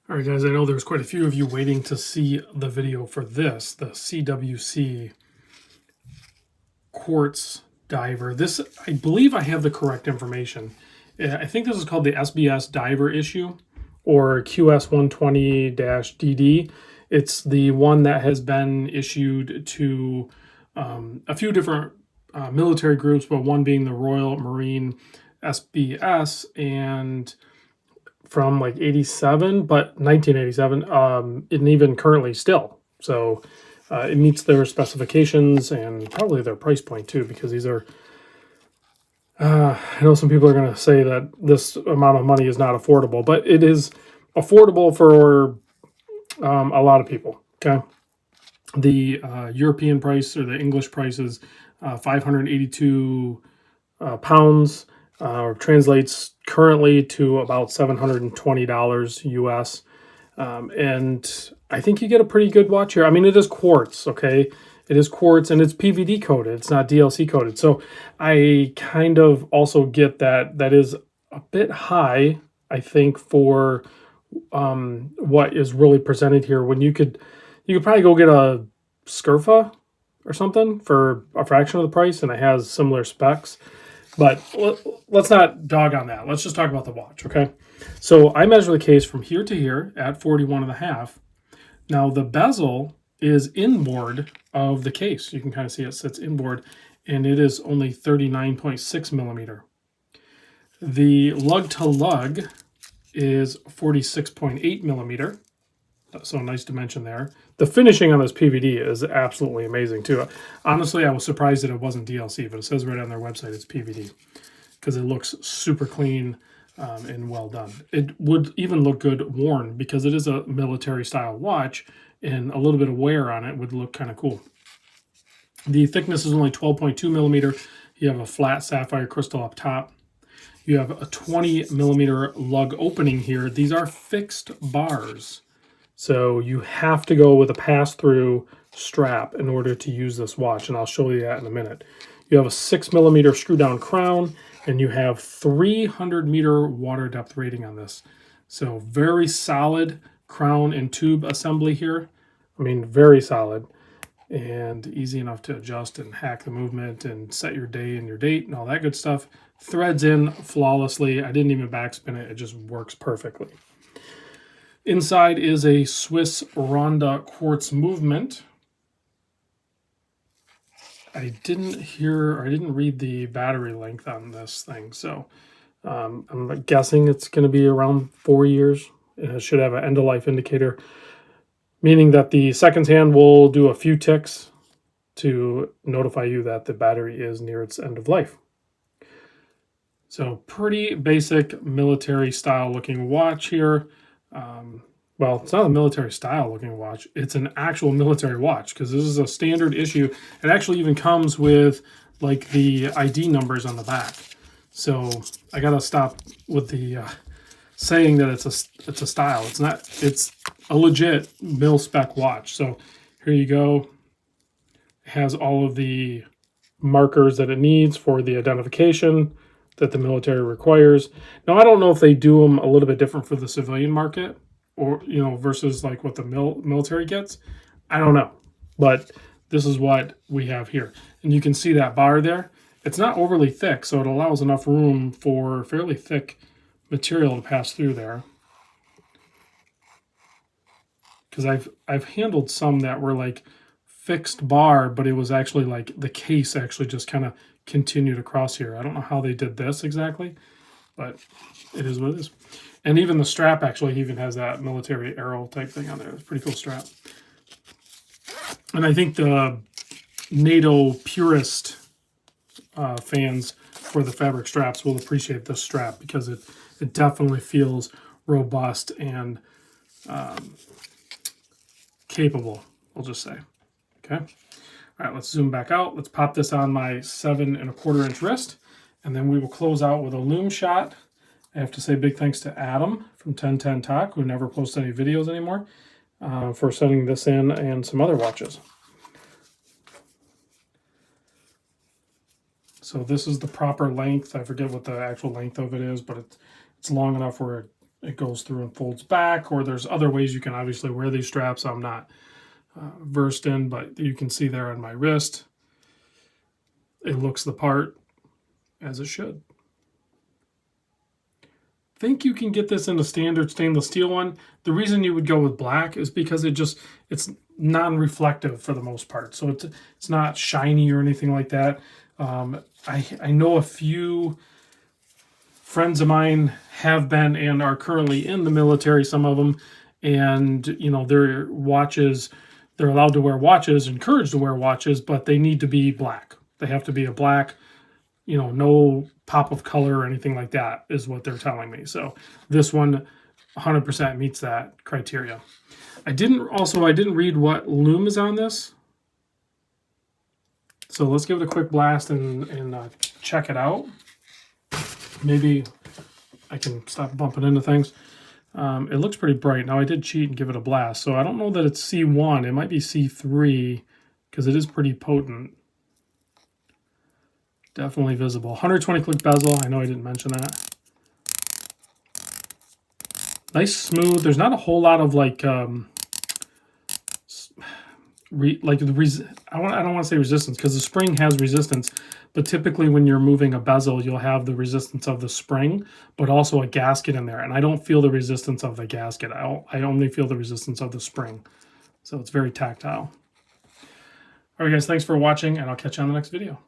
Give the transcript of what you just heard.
All right, guys, I know there's quite a few of you waiting to see the video for this, the CWC quartz diver. This, I believe I have the correct information. I think this is called the SBS diver issue, or QS120-DD. It's the one that has been issued to a few different military groups, but one being the Royal Marine SBS, and from like 87, but 1987, and even currently still. So it meets their specifications and probably their price point too, because these are, I know some people are going to say that this amount of money is not affordable, but it is affordable for a lot of people. Okay. The European price, or the English price, is 582 pounds. Translates currently to about $720 US. And I think you get a pretty good watch here. I mean, it is quartz, okay? It is quartz, and it's PVD coated. It's not DLC coated. So I kind of also get that that is a bit high, I think, for what is really presented here. When you could probably go get a Scurfa or something for a fraction of the price, and it has similar specs. But let's not dog on that. Let's just talk about the watch, okay? So I measure the case from here to here at 41.5. Now the bezel is inboard of the case. You can kind of see it sits inboard, and it is only 39.6 millimeter. The lug to lug is 46.8 millimeter. So nice dimension there. The finishing on this PVD is absolutely amazing too. Honestly, I was surprised that it wasn't DLC, but it says right on their website it's PVD because it looks super clean and well done. It would even look good worn because it is a military style watch, and a little bit of wear on it would look kind of cool. The thickness is only 12.2 millimeter. You have a flat sapphire crystal up top. You have a 20 millimeter lug opening here. These are fixed bars. So you have to go with a pass-through strap in order to use this watch, and I'll show you that in a minute. You have a 6 millimeter screw-down crown, and you have 300 meter water depth rating on this. So very solid crown and tube assembly here. I mean, very solid and easy enough to adjust and hack the movement and set your day and your date and all that good stuff. Threads in flawlessly. I didn't even backspin it. It just works perfectly. Inside is a Swiss Ronda quartz movement. I didn't read the battery length on this thing, so I'm guessing it's going to be around 4 years. It should have an end-of-life indicator, meaning that the seconds hand will do a few ticks to notify you that the battery is near its end of life. So pretty basic military style looking watch here. Well, it's not a military style looking watch. It's an actual military watch because this is a standard issue. It actually even comes with like the ID numbers on the back. So I gotta stop with the saying that it's a style. It's not. It's a legit mil spec watch. So here you go. It has all of the markers that it needs for the identification that the military requires. Now I don't know if they do them a little bit different for the civilian market, or versus like what the military gets. I don't know, but this is what we have here, and you can see that bar there. It's not overly thick, so it allows enough room for fairly thick material to pass through there. Because I've handled some that were like fixed bar, but it was actually like the case actually just kind of continued across here. I don't know how they did this exactly, but it is what it is. And even the strap actually even has that military arrow type thing on there. It's a pretty cool strap. And I think the NATO purist fans for the fabric straps will appreciate this strap because it definitely feels robust and capable, we'll just say. Okay. All right, let's zoom back out. Let's pop this on my 7 1/4 inch wrist, and then we will close out with a loom shot. I have to say big thanks to Adam from 1010 Talk, who never posts any videos anymore, for sending this in and some other watches. So this is the proper length. I forget what the actual length of it is, but it's long enough where it goes through and folds back, or there's other ways you can obviously wear these straps I'm not versed in, but you can see there on my wrist, it looks the part as it should. I think you can get this in a standard stainless steel one. The reason you would go with black is because it's non-reflective for the most part, so it's not shiny or anything like that. I know a few friends of mine have been and are currently in the military, some of them, and you know, their watches, they're allowed to wear watches, encouraged to wear watches, but they need to be black. They have to be a black, you know, no pop of color or anything like that is what they're telling me. So this one 100% meets that criteria. I didn't read what loom is on this. So let's give it a quick blast and check it out. Maybe I can stop bumping into things. It looks pretty bright. Now I did cheat and give it a blast. So I don't know that it's C1. It might be C3 because it is pretty potent. Definitely visible. 120 click bezel. I know I didn't mention that. Nice smooth. There's not a whole lot of like I don't want to say resistance because the spring has resistance, but typically when you're moving a bezel, you'll have the resistance of the spring, but also a gasket in there. And I don't feel the resistance of the gasket. I only feel the resistance of the spring. So it's very tactile. All right, guys, thanks for watching, and I'll catch you on the next video.